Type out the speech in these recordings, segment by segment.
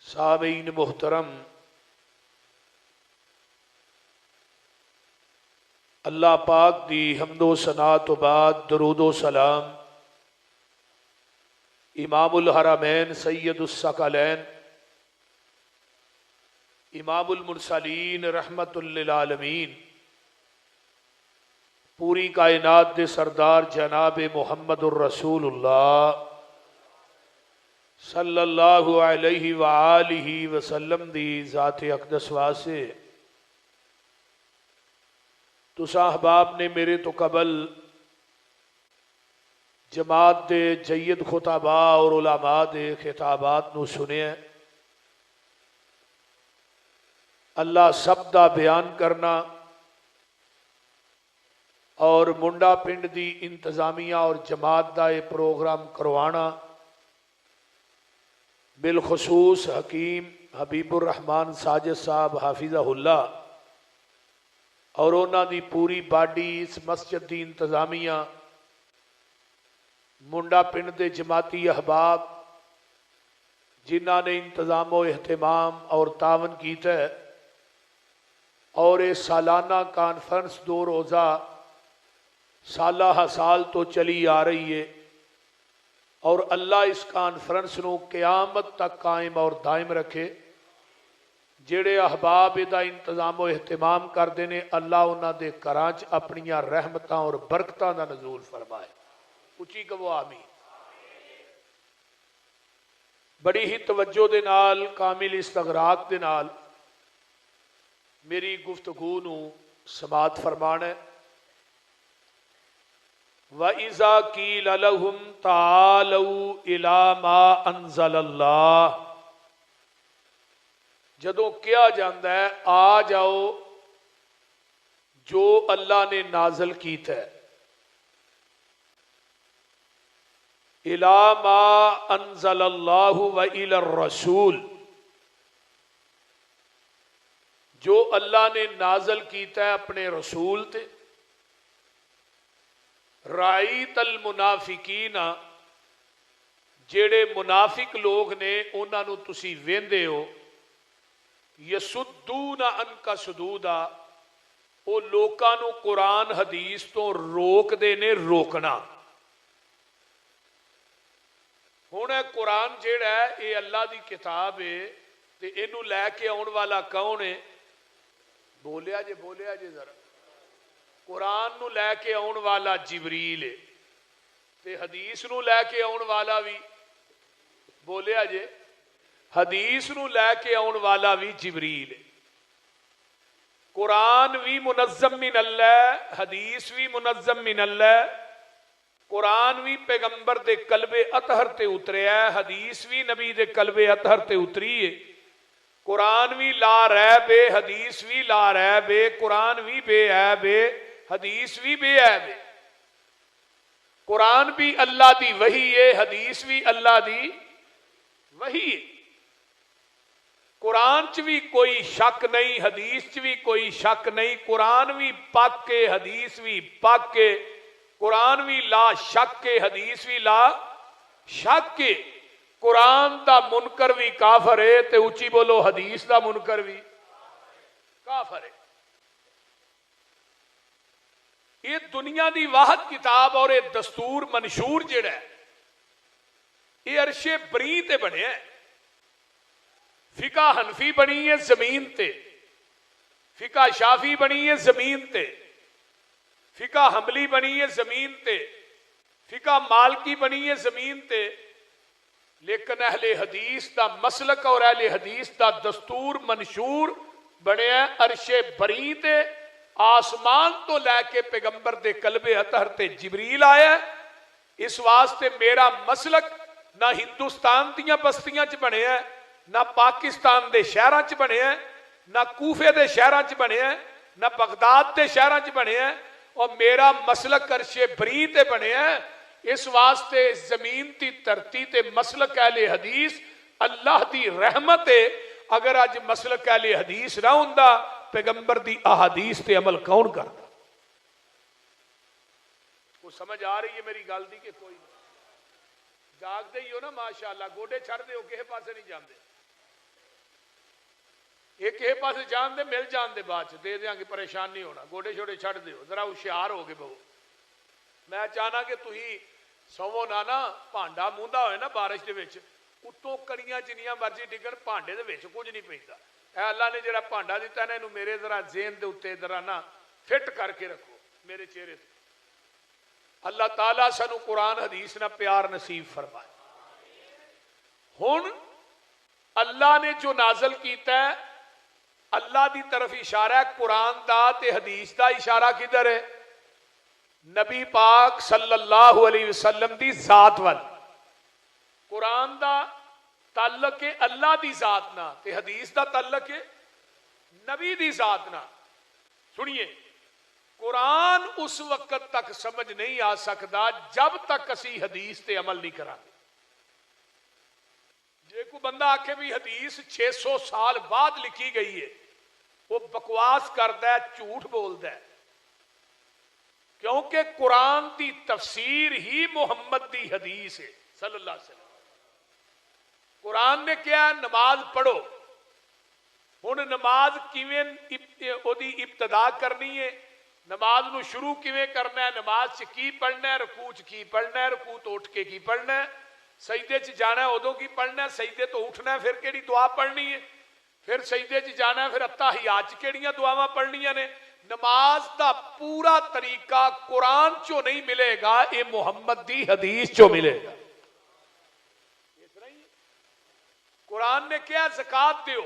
سامعین محترم، اللہ پاک دی حمد و ثنا تو بعد درود و سلام امام الحرمین سید الثقلین امام المرسلین رحمت للعالمین پوری کائنات دے سردار جناب محمد الرسول اللہ صلی اللہ علیہ وآلہ وسلم دی ذات اقدس واسے تساں احباب نے میرے تو قبل جماعت دے جید خطباء اور علماء دے خطابات نو سنے ہیں۔ اللہ سب دا بیان کرنا اور منڈا پنڈ دی انتظامیہ اور جماعت دا یہ پروگرام کروانا، بالخصوص حکیم حبیب الرحمان ساجد صاحب حافظہ اللہ اور انہاں دی پوری باڈی، اس مسجد دی انتظامیہ، منڈا پنڈ دے جماعتی احباب جنہاں نے انتظام و اہتمام اور تعاون کیتا ہے، اور یہ سالانہ کانفرنس 2 روزہ سالہ سال تو چلی آ رہی ہے، اور اللہ اس کانفرنس نو قیامت تک قائم اور دائم رکھے۔ جڑے احباب دا انتظام و اہتمام کردے نے، اللہ انہاں دے گھراں چ اپنیاں رحمتاں اور برکتاں دا نزول فرمائے۔ اچھی کہو آمین۔ بڑی ہی توجہ دے نال، کامل استغراق دے نال میری گفتگو نو سماعت فرمانا ہے۔ وَإِذَا قِيلَ لَهُمْ تَعَالَوْا إِلَىٰ مَا أَنزَلَ اللَّهُ، جدوں کیا جاندا ہے آ جاؤ جو اللہ نے نازل کیتا ہے، إِلَىٰ مَا أَنزَلَ اللَّهُ وَإِلَى الرَّسُولِ، جو اللہ نے نازل کیتا ہے اپنے رسول تے۔ رَأَيْتَ الْمُنَافِقِينَ، جڑے منافق لوگ نے انہاں نو تسی ویندے ہو، یسدون عنک صدودا، او لوکاں نو قرآن حدیث تو روک دے نے روکنا۔ ہن اے قرآن جڑا ہے یہ اللہ دی کتاب ہے، تے اینو لے کے آن والا کون ہے؟ بولیا جے ذرا۔ قرآن نو لے کے آن والا جبریل ہے، تے حدیث نو لے کے آن والا بھی بولیا جے، حدیث نو لے کے آن والا بھی جبریل ہے۔ قرآن بھی منظم من اللہ، حدیث بھی منظم من اللہ۔ قرآن بھی پیغمبر دے قلب اطہر تے اتریا ہے، حدیث بھی نبی دے قلب اطہر تے اتری ہے۔ قرآن بھی لا ریب ہے، حدیث بھی لا ریب ہے۔ قرآن بھی بے عیب ہے، حدیث بھی بے عیب ہے۔ قرآن بھی اللہ دی وحی ہے، حدیث بھی اللہ دی وحی ہے۔ قرآن چ بھی کوئی شک نہیں، حدیث چ بھی کوئی شک نہیں۔ قرآن بھی پاک ہے، حدیث بھی پاک ہے۔ قرآن بھی لا شک ہے، حدیث بھی لا شک ہے۔ قرآن دا منکر بھی کافر ہے، تے اچھی بولو حدیث دا منکر بھی کافر ہے۔ یہ دنیا دی واحد کتاب اور یہ دستور منشور جڑا ہے، یہ عرش بری تے بنے ہے۔ فقہ حنفی بنی ہے زمین تے، فقہ شافی بنی ہے زمین تے، فقہ حنبلی بنی ہے زمین تے، فقہ مالکی بنی ہے زمین تے، لیکن اہل حدیث دا مسلک اور اہل حدیث دا دستور منشور بنے ہے عرش بری تے۔ آسمان تو لے کے پیغمبر دے قلب اطہر تے جبریل آیا ہے۔ اس واسطے میرا مسلک نہ ہندوستان دیاں بستیاں چ بنے ہے، نہ پاکستان دے شہراں چ بنے ہے، نہ کوفے دے شہراں چ بنے ہے، نہ بغداد دے شہراں چ بنے ہے، اور میرا مسلک عرش بری تے بنے ہے۔ اس واسطے زمین تی دھرتی تے مسلک اہل حدیث اللہ دی رحمت ہے۔ اگر اج مسلک اہل حدیث نہ ہوندا، پیغمبر دی احادیث تے عمل کون کرتا؟ وہ سمجھ آ رہی ہے میری گل دی کہ کوئی نہیں؟ جاگتے ہی ہو نا ماشاءاللہ، گوڈے چھڑ دے ہو، کہے پاسے نہیں جاندے۔ ایک یہ پاس جان دے مل جان دے بعد دے دیاں گے پریشان نہیں ہونا گوڑے چھوڑے چھڑ دیو ذرا ہوشیار ہو گے بہو میں چاہنا کہ تھی سوو نہ بھانڈا موندا ہوئے نا بارش دے وچ اتوں کڑیاں جنیاں مرضی ڈگن بھانڈے دے وچ کچھ نہیں پیندا اے اللہ نے جڑا بھانڈا دیتا ہے نا میرے ذرا ذہن دے اوتے ذرا نا فٹ کر کے رکھو میرے چہرے تے اللہ تعالیٰ سانو قرآن حدیث نہ پیار نصیب فرمائے ہن اللہ نے جو نازل کیتا ہے اللہ دی طرف اشارہ ہے قرآن دا تے حدیث دا اشارہ کدھر ہے نبی پاک صلی اللہ علیہ وسلم دی ذات وال قرآن دا تعلق ہے اللہ دی ذات نہ تے حدیث دا تعلق ہے نبی دی ذات نہ سنیے قرآن اس وقت تک سمجھ نہیں آ سکتا جب تک اسی حدیث تے عمل نہیں کرا جے کو بندہ آکھے بھی حدیث 600 سال بعد لکھی گئی ہے وہ بکواس کرتا ہے جھوٹ بولتا ہے کیونکہ قرآن دی تفسیر ہی محمد دی حدیث ہے صلی اللہ علیہ وسلم قرآن نے کیا نماز پڑھو ہن نماز کیویں دی ابتدا کرنی ہے نماز نو شروع کیویں کرنا ہے نماز چ کی پڑھنا ہے رکوع چ کی پڑھنا ہے رکوع تو اٹھ کے کی پڑھنا ہے سجدے چ جانا ہے ادو کی پڑھنا ہے سجدے تو اٹھنا ہے پھر کیڑی دعا پڑھنی ہے پھر سجدے چ جانا ہے پھر اتحیات چ کیڑیاں دعاواں پڑھنیاں نے نماز دا پورا طریقہ قرآن چو نہیں ملے گا یہ محمد دی حدیث چو ملے گا قرآن نے کیا زکات دیو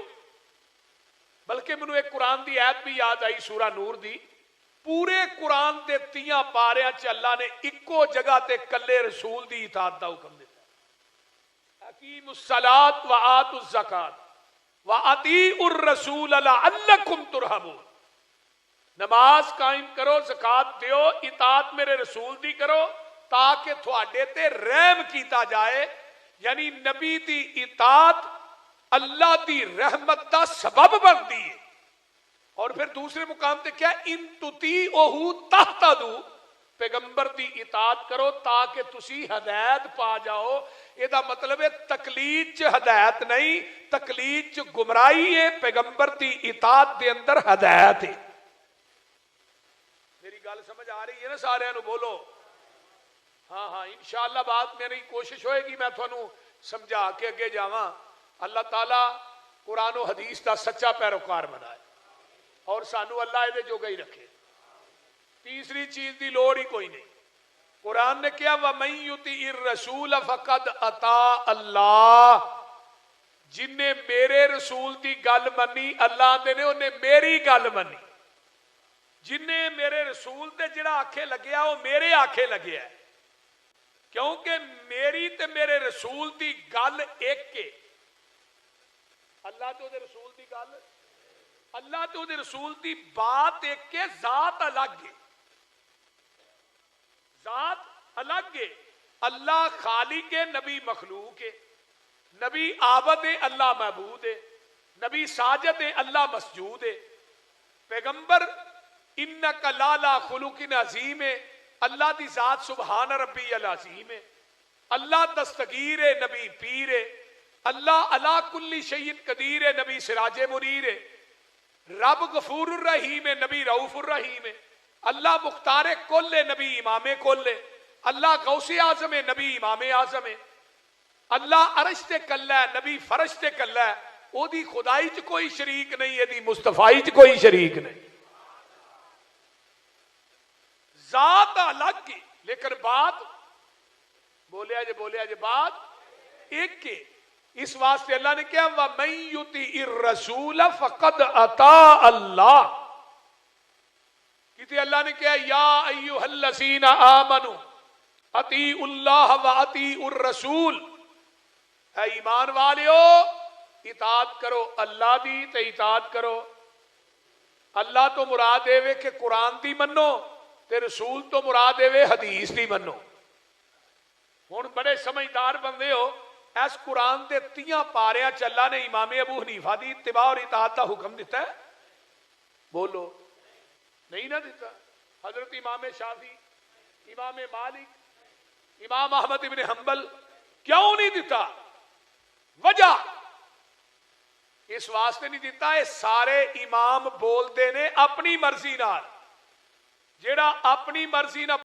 بلکہ مینوں ایک قرآن دی آیت بھی یاد آئی سورہ نور دی پورے قرآن دے 30 پاریاں چ اللہ نے اکو جگہ تے کلے رسول دی اطاعت دا حکم دیتا اقیم الصلاۃ وآتوا الزکات واطیعوا الرسول لعلکم ترحمون نماز قائم کرو زکات دیو اطاعت میرے رسول دی کرو تاکہ تھوڑے تے رحم کیتا جائے یعنی نبی دی اطاعت اللہ دی رحمت دا سبب بنتی ہے اور پھر دوسرے مقام تے کیا ان تطیعوہ تہتدو پیغمبر دی اطاعت کرو تاکہ تسی ہدایت پا جاؤ یہ دا مطلب ہے تقلید چ ہدایت نہیں تقلید چ گمراہی ہے پیغمبر دی اطاعت دے اندر ہدایت ہے میری گل سمجھ آ رہی ہے نا سارے نو بولو ہاں ہاں انشاءاللہ بات میری کوشش ہوئے گی میں تھانوں سمجھا کے اگے جاواں اللہ تعالیٰ قرآن و حدیث دا سچا پیروکار بنائے اور سانو اللہ دے جو گئی رکھے تیسری چیز دی لوڑ ہی کوئی نہیں قرآن نے کیا وَمَن يُطِعِ الرَّسُولَ فَقَدْ أَطَاعَ اللَّهَ جن نے میرے رسول دی گل منی اللہ دے نے انہیں میری گل منی جن نے میرے رسول دے جڑا آکھے لگیا وہ میرے آکھے لگیا ہے کیونکہ میری تے میرے رسول دی گل ایک کے اللہ تو دے رسول دی گل اللہ تو دے رسول دی بات ایک کے ذات الگ ہے ذات الگ ہے اللہ خالق ہے نبی مخلوق ہے نبی عابد ہے اللہ معبود ہے نبی ساجد ہے اللہ مسجود ہے پیغمبر انک لالا خلق عظیم ہے اللہ دی ذات سبحان ربی العظیم ہے اللہ دستگیر ہے نبی پیر ہے اللہ علا کل شیء قدیر ہے نبی سراج منیر ہے رب غفور الرحیم ہے نبی رؤوف الرحیم ہے اللہ مختار کل ہے نبی امام کل ہے اللہ غوث اعظم ہے نبی امام اعظم ہے اللہ عرش تے کلا ہے نبی فرش تے کلا ہے او دی خدائی چ کوئی شریک نہیں ہے دی مصطفائی چ کوئی شریک نہیں ذات الگ کی لیکن بات بولیا جے بات ایک کے اس واسطے اللہ نے کیا وَمَن يُطِعِ الرَّسُولَ فَقَدْ أَطَاعَ اللَّهَ کہتے اللہ نے کیا یا ایھا الذین آمنوا اطیعوا اللہ واطیعوا الرسول اے ایمان والیو اطاعت کرو اللہ دی تے اطاعت کرو اللہ تو مراد اے کہ قرآن دی منو تے رسول تو مراد اے حدیث دی منو ہن بڑے سمجھدار بندے ہو اس قرآن دے 30 پاریاں چ اللہ نے امام ابو حنیفہ دی اتباع اور اطاعت دا حکم دیتا ہے بولو نہیں نہ دیتا حضرت امام شافعی امام مالک امام احمد ابن حنبل کیوں نہیں دیتا وجہ اس واسطے نہیں دیتا یہ سارے امام بولتے نے اپنی مرضی نال جیڑا اپنی مرضی نال